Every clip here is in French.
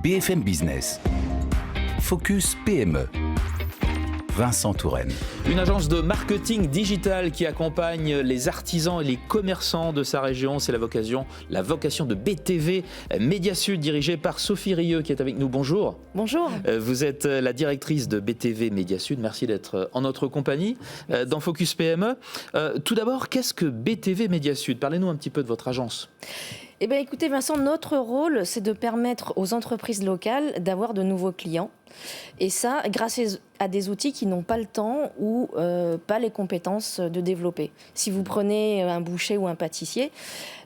BFM Business. Focus PME. Vincent Touraine. Une agence de marketing digital qui accompagne les artisans et les commerçants de sa région. C'est la vocation de BTV Média Sud, dirigée par Sophie Rieu qui est avec nous. Bonjour. Bonjour. Vous êtes la directrice de BTV Média Sud. Merci d'être en notre compagnie dans Focus PME. Tout d'abord, qu'est-ce que BTV Média Sud? Parlez-nous un petit peu de votre agence. Eh bien, écoutez, Vincent, notre rôle, c'est de permettre aux entreprises locales d'avoir de nouveaux clients. Et ça, grâce à des outils qui n'ont pas le temps ou pas les compétences de développer. Si vous prenez un boucher ou un pâtissier,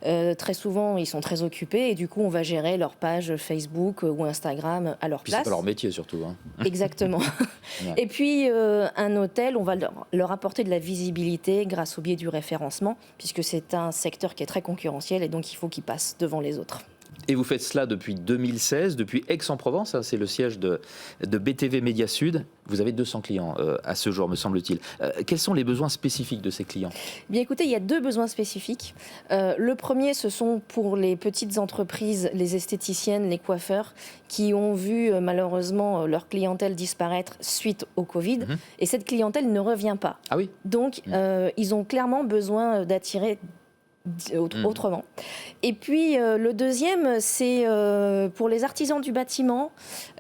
très souvent, ils sont très occupés et du coup, on va gérer leur page Facebook ou Instagram à leur Puis place. c'est pas leur métier surtout. Exactement. Ouais. Et puis, un hôtel, on va leur apporter de la visibilité grâce au biais du référencement, puisque c'est un secteur qui est très concurrentiel et donc il faut qu'ils passent devant les autres. Et vous faites cela depuis 2016, depuis Aix-en-Provence, c'est le siège de BTV Média Sud. Vous avez 200 clients à ce jour, me semble-t-il. Quels sont les besoins spécifiques de ces clients? Bien écoutez, il y a deux besoins spécifiques. Le premier, ce sont pour les petites entreprises, les esthéticiennes, les coiffeurs, qui ont vu malheureusement leur clientèle disparaître suite au Covid. Et cette clientèle ne revient pas. Ah oui. Donc, ils ont clairement besoin d'attirer autrement. Et puis le deuxième, c'est pour les artisans du bâtiment,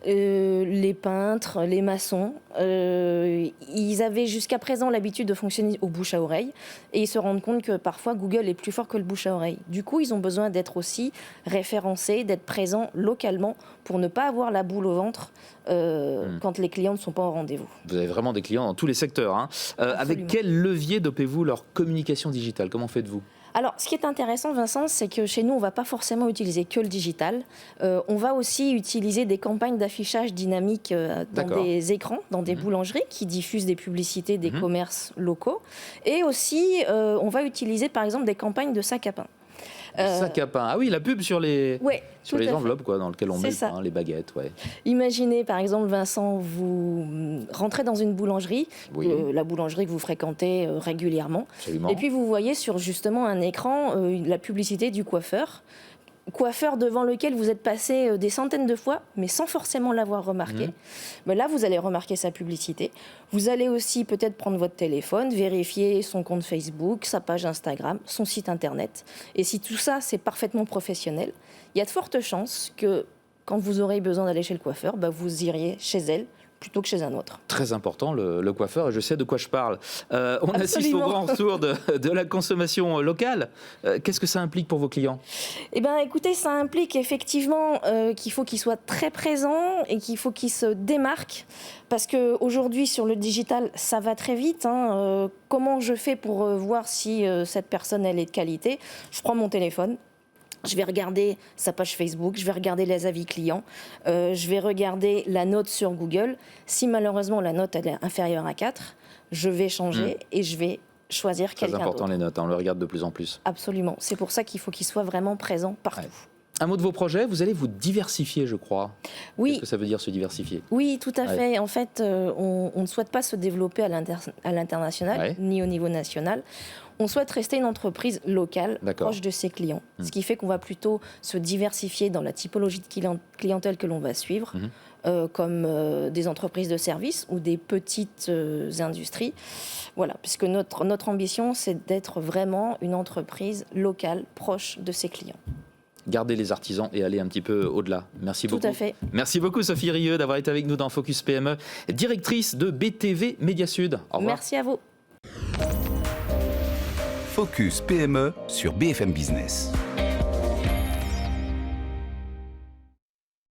les peintres, les maçons. Ils avaient jusqu'à présent l'habitude de fonctionner au bouche à oreille et ils se rendent compte que parfois Google est plus fort que le bouche à oreille. Du coup, ils ont besoin d'être aussi référencés, d'être présents localement pour ne pas avoir la boule au ventre quand les clients ne sont pas au rendez-vous. Vous avez vraiment des clients dans tous les secteurs. Avec quel levier dopez-vous leur communication digitale? Comment faites-vous? Alors, ce qui est intéressant, Vincent, c'est que chez nous, on ne va pas forcément utiliser que le digital. On va aussi utiliser des campagnes d'affichage dynamique dans des écrans, dans des boulangeries qui diffusent des publicités des commerces locaux. Et aussi, on va utiliser, par exemple, des campagnes de sac à pain. Sac à pain. Ah oui, la pub sur les, sur les enveloppes dans lesquelles on met le pain, les baguettes. Ouais. Imaginez, par exemple, Vincent, vous rentrez dans une boulangerie, la boulangerie que vous fréquentez régulièrement. Absolument. Et puis vous voyez sur justement un écran la publicité du coiffeur devant lequel vous êtes passé des centaines de fois, mais sans forcément l'avoir remarqué. Ben là, vous allez remarquer sa publicité. Vous allez aussi peut-être prendre votre téléphone, vérifier son compte Facebook, sa page Instagram, son site Internet. Et si tout ça, c'est parfaitement professionnel, il y a de fortes chances que quand vous aurez besoin d'aller chez le coiffeur, ben vous iriez chez elle plutôt que chez un autre. Très important, le coiffeur, et je sais de quoi je parle. On assiste au grand retour de la consommation locale. Qu'est-ce que ça implique pour vos clients? Eh bien, écoutez, ça implique effectivement qu'il faut qu'ils soient très présents et qu'il faut qu'ils se démarquent. Parce qu'aujourd'hui, sur le digital, ça va très vite. Comment je fais pour voir si cette personne, elle est de qualité? Je prends mon téléphone. Je vais regarder sa page Facebook, je vais regarder les avis clients, je vais regarder la note sur Google. Si malheureusement la note elle est inférieure à 4, je vais changer et je vais choisir quelqu'un d'autre. Très important les notes, on le regarde de plus en plus. Absolument, c'est pour ça qu'il faut qu'ils soient vraiment présents partout. Ouais. Un mot de vos projets, vous allez vous diversifier, je crois. Oui. Qu'est-ce que ça veut dire se diversifier? Oui, tout à fait. En fait, on ne souhaite pas se développer à l'international, ni au niveau national. On souhaite rester une entreprise locale, proche de ses clients. Ce qui fait qu'on va plutôt se diversifier dans la typologie de clientèle que l'on va suivre, comme des entreprises de services ou des petites industries. Voilà, puisque notre ambition, c'est d'être vraiment une entreprise locale, proche de ses clients. Garder les artisans et aller un petit peu au-delà. Merci beaucoup. Tout à fait. Merci beaucoup Sophie Rieu d'avoir été avec nous dans Focus PME, directrice de BTV Média Sud. Au revoir. Merci à vous. Focus PME sur BFM Business.